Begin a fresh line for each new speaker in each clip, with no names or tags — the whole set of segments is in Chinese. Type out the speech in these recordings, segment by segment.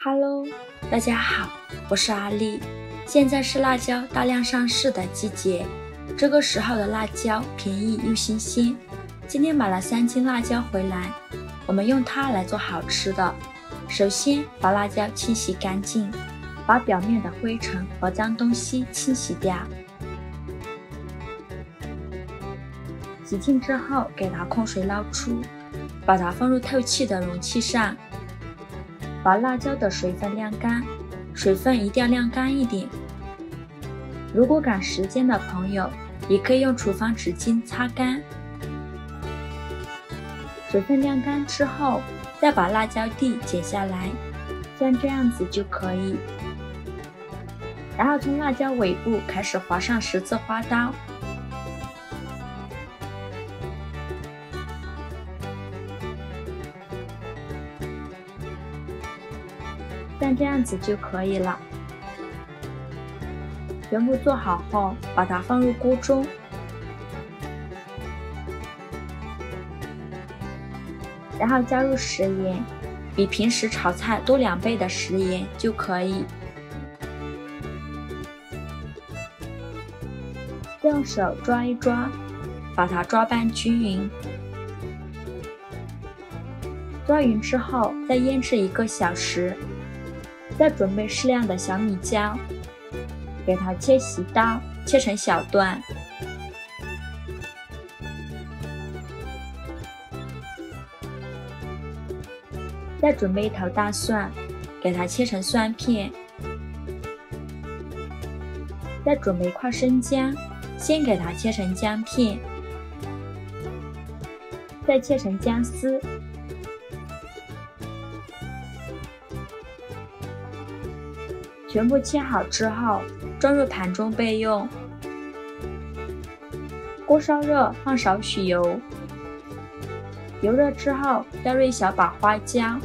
Hello，大家好，我是阿丽。现在是辣椒大量上市的季节，这个时候的辣椒便宜又新鲜。今天买了3斤辣椒回来，我们用它来做好吃的。首先把辣椒清洗干净，把表面的灰尘和脏东西清洗掉。洗净之后，给它控水捞出，把它放入透气的容器上。把辣椒的水分晾干，水分一定要晾干一点。如果赶时间的朋友，也可以用厨房纸巾擦干。水分晾干之后，再把辣椒蒂剪下来，像这样子就可以。然后从辣椒尾部开始划上十字花刀。像这样子就可以了。全部做好后，把它放入锅中，然后加入食盐，比平时炒菜多2倍的食盐就可以。用手抓一抓，把它抓拌均匀。抓匀之后，再腌制1个小时。再准备适量的小米椒，给它切细刀，切成小段。再准备1头大蒜，给它切成蒜片。再准备1块生姜，先给它切成姜片，再切成姜丝。全部切好之后，装入盘中备用。锅烧热，放少许油，油热之后加入1小把花椒，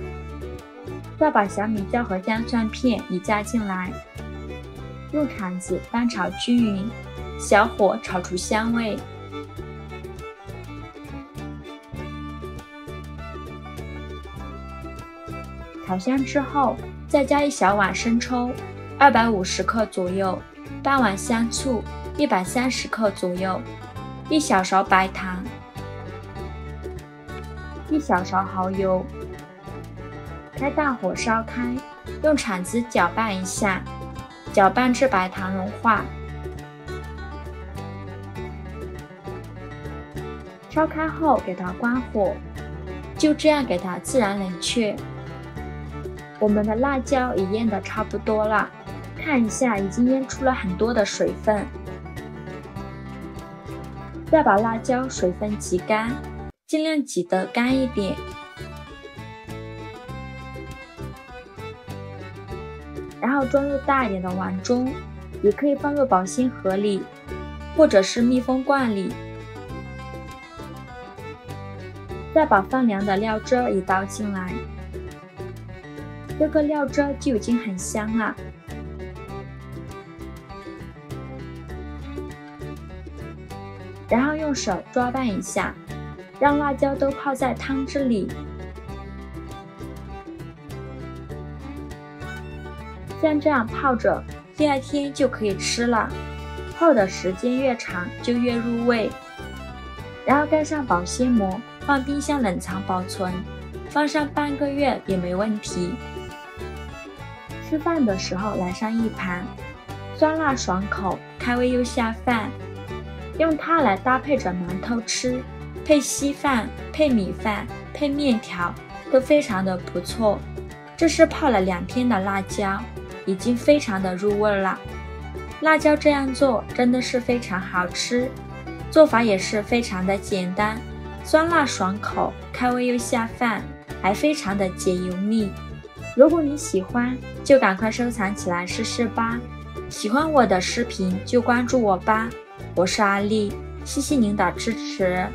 再把小米椒和姜蒜片也加进来，用铲子翻炒均匀，小火炒出香味。炒香之后，再加1小碗生抽，250克左右，半碗香醋，130克左右，1小勺白糖，1小勺蚝油。开大火烧开，用铲子搅拌一下，搅拌至白糖融化。烧开后给它关火，就这样给它自然冷却。我们的辣椒也腌得差不多了，看一下已经腌出了很多的水分。再把辣椒水分挤干，尽量挤得干一点。然后装入大一点的碗中，也可以放入保鲜盒里，或者是密封罐里。再把放凉的料汁也倒进来。这个料汁就已经很香了。然后用手抓拌一下，让辣椒都泡在汤汁里。像这样泡着，第2天就可以吃了。泡的时间越长就越入味。然后盖上保鲜膜，放冰箱冷藏保存，放上半个月也没问题。吃饭的时候来上一盘，酸辣爽口，开胃又下饭。用它来搭配着馒头吃，配稀饭、配米饭、配面条都非常的不错。这是泡了2天的辣椒，已经非常的入味了。辣椒这样做真的是非常好吃，做法也是非常的简单，酸辣爽口，开胃又下饭，还非常的解油腻。如果你喜欢，就赶快收藏起来试试吧。喜欢我的视频就关注我吧，我是阿丽，谢谢您的支持。